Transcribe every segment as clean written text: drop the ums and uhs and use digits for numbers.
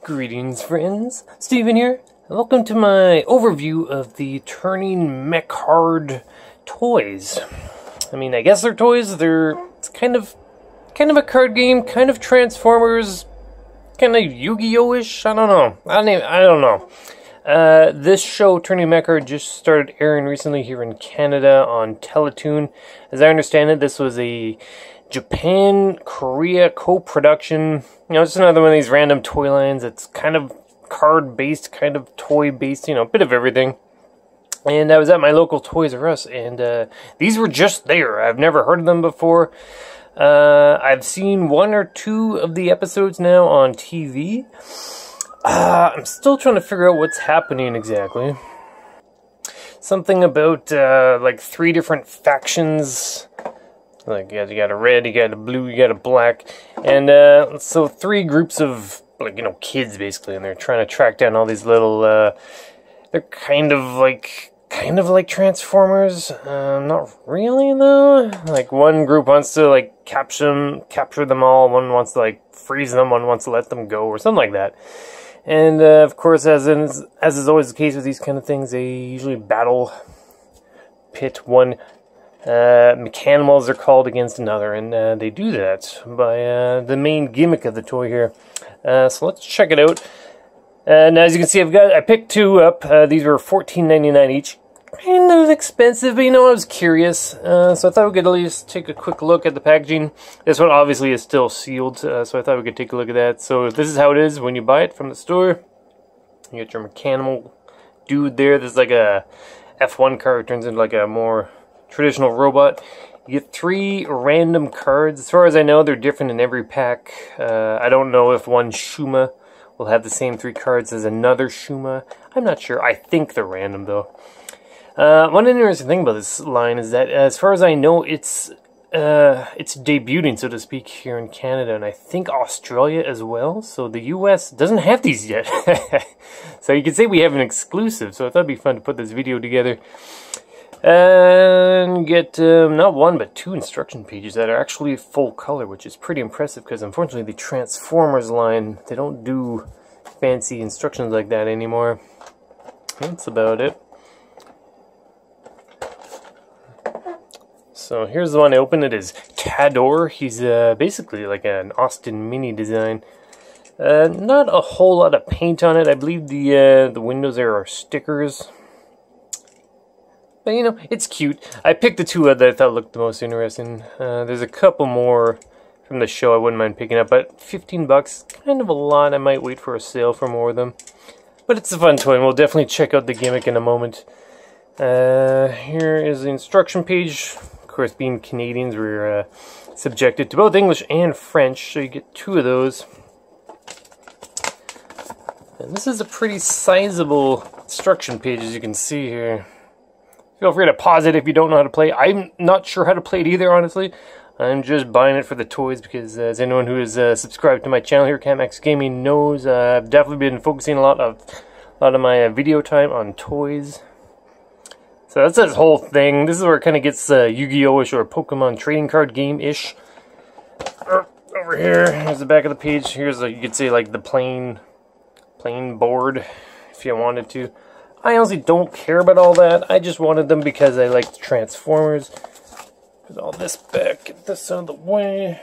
Greetings, friends. Steven here. Welcome to my overview of the Turning Mecard toys. I mean, I guess they're toys. It's kind of a card game, kind of Transformers, kind of Yu-Gi-Oh-ish. I don't know. I don't know. This show, Turning Mecard, just started airing recently here in Canada on Teletoon. As I understand it, this was a Japan-Korea co-production. You know, just another one of these random toy lines. It's kind of card-based, kind of toy-based, you know, a bit of everything. And I was at my local Toys R Us, and these were just there. I've never heard of them before. I've seen one or two of the episodes now on TV. I'm still trying to figure out what's happening exactly. Something about, like, 3 different factions. Like, you got a red, you got a blue, you got a black. And, so 3 groups of, like, you know, kids, basically. And they're trying to track down all these little, they're kind of like Transformers. Not really, though. Like, one group wants to, like, capture them all. One wants to, like, freeze them. One wants to let them go, or something like that. And, of course, as is always the case with these kind of things, they usually pit one Mechanimals are called against another, and they do that by the main gimmick of the toy here. So let's check it out. And as you can see, I picked 2 up. These were $14.99 each. Kind of expensive, but you know, I was curious, so I thought we could at least take a quick look at the packaging. This one obviously is still sealed, so I thought we could take a look at that. So this is how it is when you buy it from the store. You get your Mechanimal dude there. This is like a F1 card. It turns into like a more traditional robot. You get 3 random cards. As far as I know, they're different in every pack. I don't know if one Shuma will have the same 3 cards as another Shuma. I'm not sure. I think they're random, though. One interesting thing about this line is that, as far as I know, it's debuting, so to speak, here in Canada, and I think Australia as well. So the US doesn't have these yet. So you could say we have an exclusive, so I thought it'd be fun to put this video together. And get not 1 but 2 instruction pages that are actually full color, which is pretty impressive because unfortunately the Transformers line, they don't do fancy instructions like that anymore. That's about it. So here's the one I opened. It is TADOR. He's basically like an Austin Mini design. Not a whole lot of paint on it. I believe the windows there are stickers. But, you know, it's cute. I picked the 2 that I thought looked the most interesting. There's a couple more from the show I wouldn't mind picking up, but 15 bucks, kind of a lot. I might wait for a sale for more of them. But it's a fun toy, and we'll definitely check out the gimmick in a moment. Here is the instruction page. Of course, being Canadians, we're subjected to both English and French, so you get 2 of those. And this is a pretty sizable instruction page, as you can see here. Feel free to pause it if you don't know how to play. I'm not sure how to play it either, honestly. I'm just buying it for the toys because, as anyone who is subscribed to my channel here, CamX Gaming, knows, I've definitely been focusing a lot of my video time on toys. So that's this whole thing. This is where it kind of gets Yu-Gi-Oh-ish or Pokemon trading card game-ish. Over here, here's the back of the page. Here's, you could say, like the plain board, if you wanted to. I honestly don't care about all that. I just wanted them because I liked Transformers. Put all this back, get this out of the way.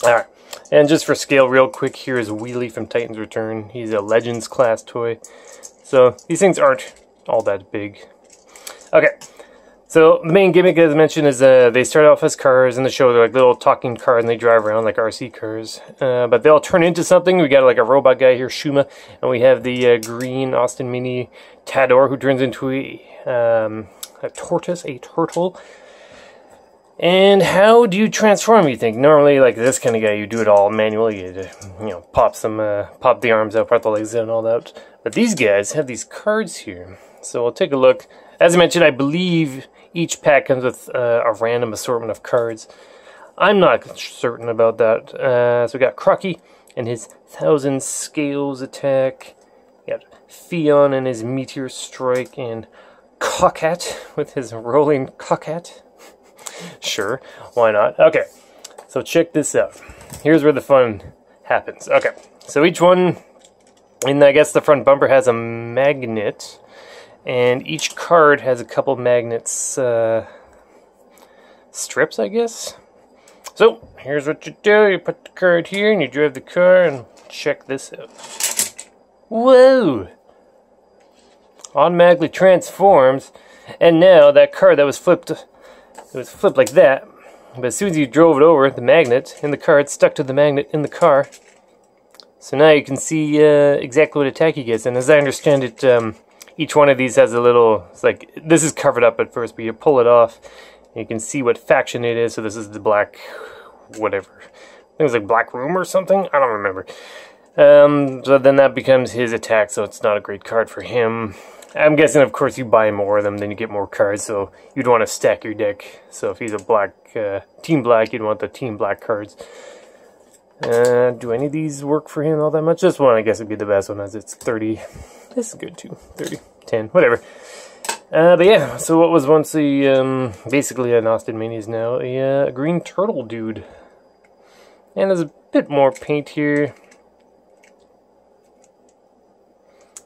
Alright, and just for scale real quick, here is Wheelie from Titan's Return. He's a Legends class toy. So, these things aren't all that big. Okay, so the main gimmick, as I mentioned, is they start off as cars in the show. They're like little talking cars, and they drive around like RC cars. But they all turn into something. We got like a robot guy here, Shuma, and we have the green Austin Mini TADOR, who turns into a tortoise, a turtle. And how do you transform, you think? Normally, like this kind of guy, you do it all manually. You know, pop the arms out, pop the legs out, and all that. But these guys have these cards here. So we'll take a look. As I mentioned, I believe each pack comes with a random assortment of cards. I'm not certain about that. So we got Crocky and his 1,000 Scales attack. We got Fion and his Meteor Strike, and Cockhat with his Rolling Cockhat. Sure, why not? Okay, so check this out. Here's where the fun happens. Okay, so each one And I guess the front bumper has a magnet, and each card has a couple magnets, strips, I guess. So, here's what you do. You put the card here, and you drive the car, and check this out. Whoa! Automatically transforms, and now that card that was flipped, it was flipped like that. But as soon as you drove it over, the magnet in the card stuck to the magnet in the car. So now you can see exactly what attack he gets. And as I understand it, each one of these has a little, it's like, this is covered up at first, but you pull it off, and you can see what faction it is. So this is the black, whatever. I think it was like Black Room or something. I don't remember. So then that becomes his attack, so it's not a great card for him. I'm guessing, of course, you buy more of them, then you get more cards, so you'd want to stack your deck. So if he's a black, Team Black, you'd want the Team Black cards. Do any of these work for him all that much? This one, I guess, would be the best one, as it's 30. This is good, too. 30, 10, whatever. But yeah, so what was once a, basically an Austin Mini is now a green turtle dude. And there's a bit more paint here.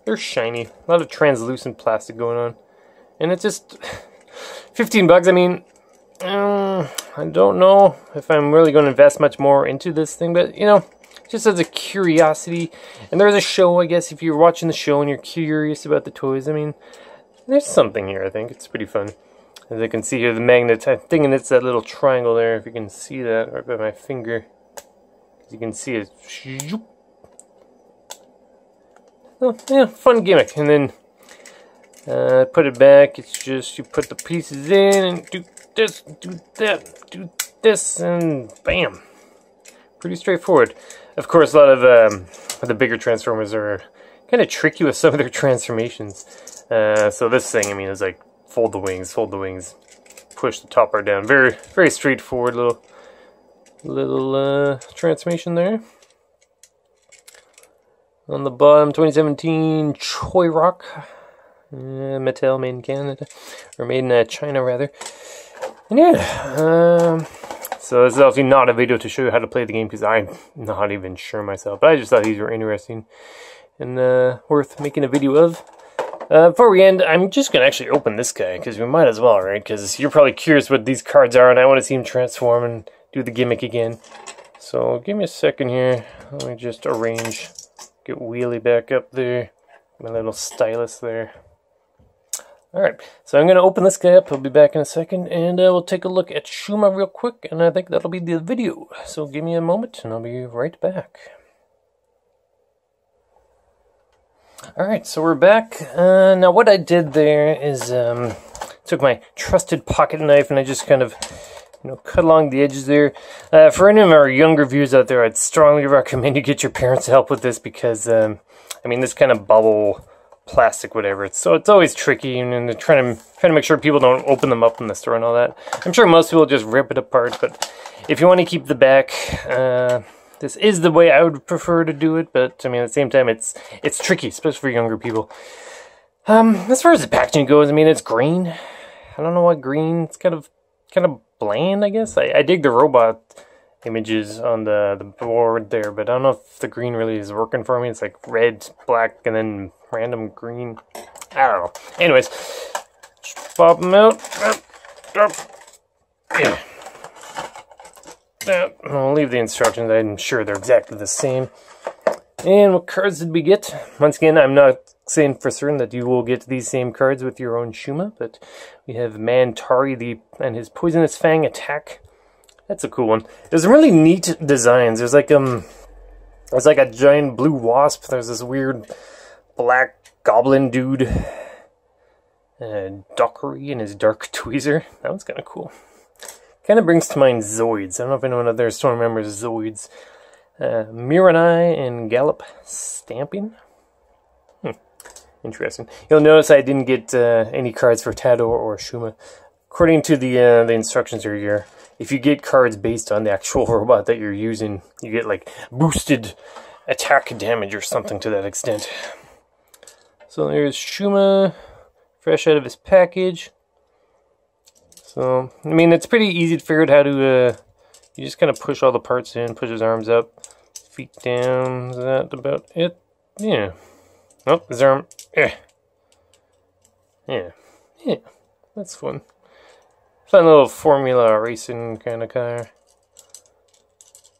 They're shiny. A lot of translucent plastic going on. And it's just 15 bucks. I mean, I don't know if I'm really going to invest much more into this thing, but you know, just as a curiosity. And there's a show, I guess, if you're watching the show and you're curious about the toys, I mean, there's something here, I think. It's pretty fun. As I can see here, the magnet, I'm thinking it's that little triangle there, if you can see that, right by my finger. As you can see it. Oh, yeah, fun gimmick. And then put it back. It's just you put the pieces in and do this, do that, do this, and bam. Pretty straightforward. Of course, a lot of the bigger Transformers are kind of tricky with some of their transformations. So this thing, I mean, is like fold the wings, push the top part down. Very, very straightforward little transformation there. On the bottom, 2017 Choi Rock, Mattel, made in Canada, or made in China rather. And yeah, so this is obviously not a video to show you how to play the game because I'm not even sure myself. But I just thought these were interesting and worth making a video of. Before we end, I'm just gonna actually open this guy because we might as well, right? Because you're probably curious what these cards are, and I want to see him transform and do the gimmick again. So give me a second here. Let me just arrange. Get wheelie back up there. My little stylus there. Alright, so I'm going to open this guy up. I'll be back in a second. And we'll take a look at Shuma real quick. And I think that'll be the video. So give me a moment and I'll be right back. Alright, so we're back. Now what I did there is took my trusted pocket knife and I just kind of cut along the edges there. For any of our younger viewers out there, I'd strongly recommend you get your parents to help with this because, I mean, this kind of bubble plastic, whatever. It's always tricky, and they're trying to make sure people don't open them up in the store and all that. I'm sure most people just rip it apart, but if you want to keep the back, this is the way I would prefer to do it. But I mean, at the same time, it's tricky, especially for younger people. As far as the packaging goes, I mean, it's green. I don't know why green. It's kind of bland, I guess. I dig the robot images on the board there, but I don't know if the green really is working for me. It's like red, black, and then random green. I don't know. Anyways, just pop them out. Yeah. I'll leave the instructions. I'm sure they're exactly the same. And what cards did we get? Once again, I'm not saying for certain that you will get these same cards with your own Shuma, but we have Mantari and his Poisonous Fang attack. That's a cool one. There's some really neat designs. There's like a giant blue wasp. There's this weird black goblin dude. Dockery and his dark tweezer. That one's kind of cool. Kind of brings to mind Zoids. I don't know if anyone out there still remembers Zoids. Miranai and Gallop Stamping. Interesting. You'll notice I didn't get any cards for TADOR or Shuma. According to the instructions here, if you get cards based on the actual robot that you're using, you get like boosted attack damage or something to that extent. So there's Shuma, fresh out of his package. So, I mean, it's pretty easy to figure out how to, you just kind of push all the parts in, push his arms up, feet down, is that about it? yeah. Oh, his arm. Yeah. That's fun. Fun little Formula racing kind of car.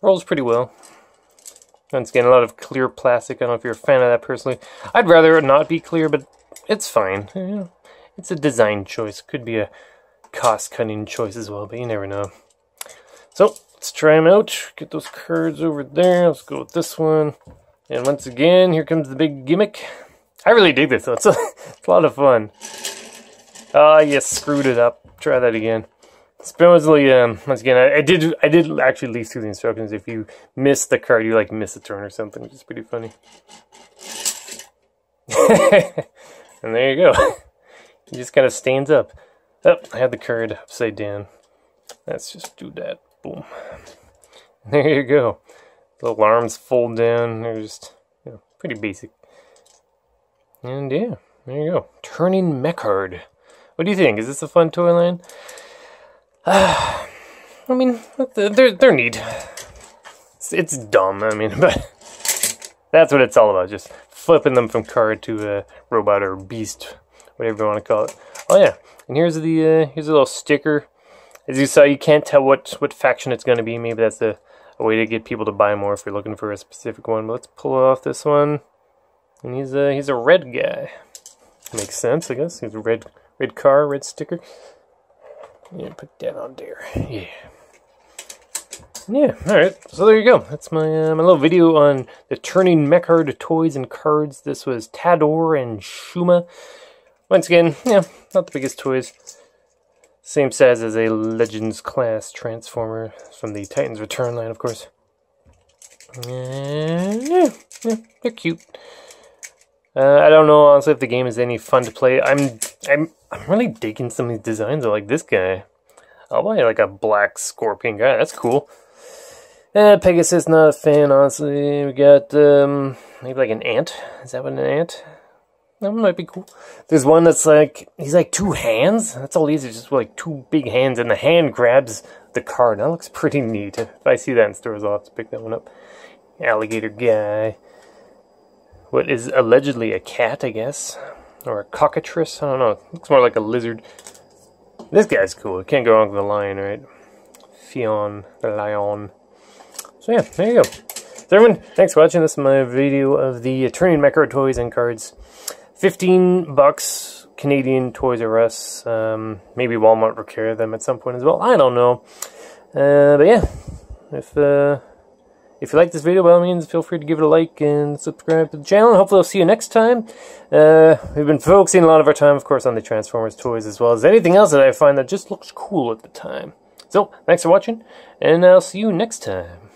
Rolls pretty well. Once again, a lot of clear plastic. I don't know if you're a fan of that personally. I'd rather it not be clear, but it's fine. You know, it's a design choice. Could be a cost-cutting choice as well, but you never know. So, let's try them out. Get those cards over there. Let's go with this one. And once again, here comes the big gimmick. I really dig this, though. It's a lot of fun. Ah, you screwed it up. Try that again. Supposedly, once again, I did actually leaf through the instructions. If you miss the card, you like miss a turn or something, which is pretty funny. And there you go. It just kind of stands up. Oh, I had the card upside down. Let's just do that. Boom. There you go. The arms fold down. They're just, you know, pretty basic. And yeah, there you go. Turning Mecard. What do you think? Is this a fun toy line? I mean, they're neat. It's dumb, I mean, but that's what it's all about. Just flipping them from card to a robot or beast, whatever you want to call it. Oh yeah, and here's a little sticker. As you saw, you can't tell what faction it's going to be. Maybe that's a way to get people to buy more if you're looking for a specific one. But let's pull off this one. And he's a red guy. Makes sense, I guess. He's a red car, red sticker. Yeah, put that on there. Yeah, alright. So there you go. That's my my little video on the Turning Mecard toys and cards. This was TADOR and Shuma. Once again, yeah, not the biggest toys. Same size as a Legends class Transformer from the Titans Return line, of course. Yeah, they're cute. I don't know honestly if the game is any fun to play. I'm really digging some of these designs. I like this guy. I'll buy like a black scorpion guy. That's cool. Pegasus, not a fan honestly. We got maybe like an ant. Is that what an ant? That might be cool. There's one that's like he's like two hands. That's all he is. It's just like two big hands, and the hand grabs the card. That looks pretty neat. If I see that in stores, I'll have to pick that one up. Alligator guy. What is allegedly a cat, I guess. Or a cockatrice, I don't know. It looks more like a lizard. This guy's cool. Can't go wrong with the lion, right? Fion, the lion. So yeah, there you go. So everyone, thanks for watching. This is my video of the Turning Mecard toys and cards. $15 Canadian Toys R Us. Maybe Walmart will carry them at some point as well. I don't know. But yeah, if you like this video, by all means, feel free to give it a like and subscribe to the channel. Hopefully I'll see you next time. We've been focusing a lot of our time, of course, on the Transformers toys, as well as anything else that I find that just looks cool at the time. So, thanks for watching, and I'll see you next time.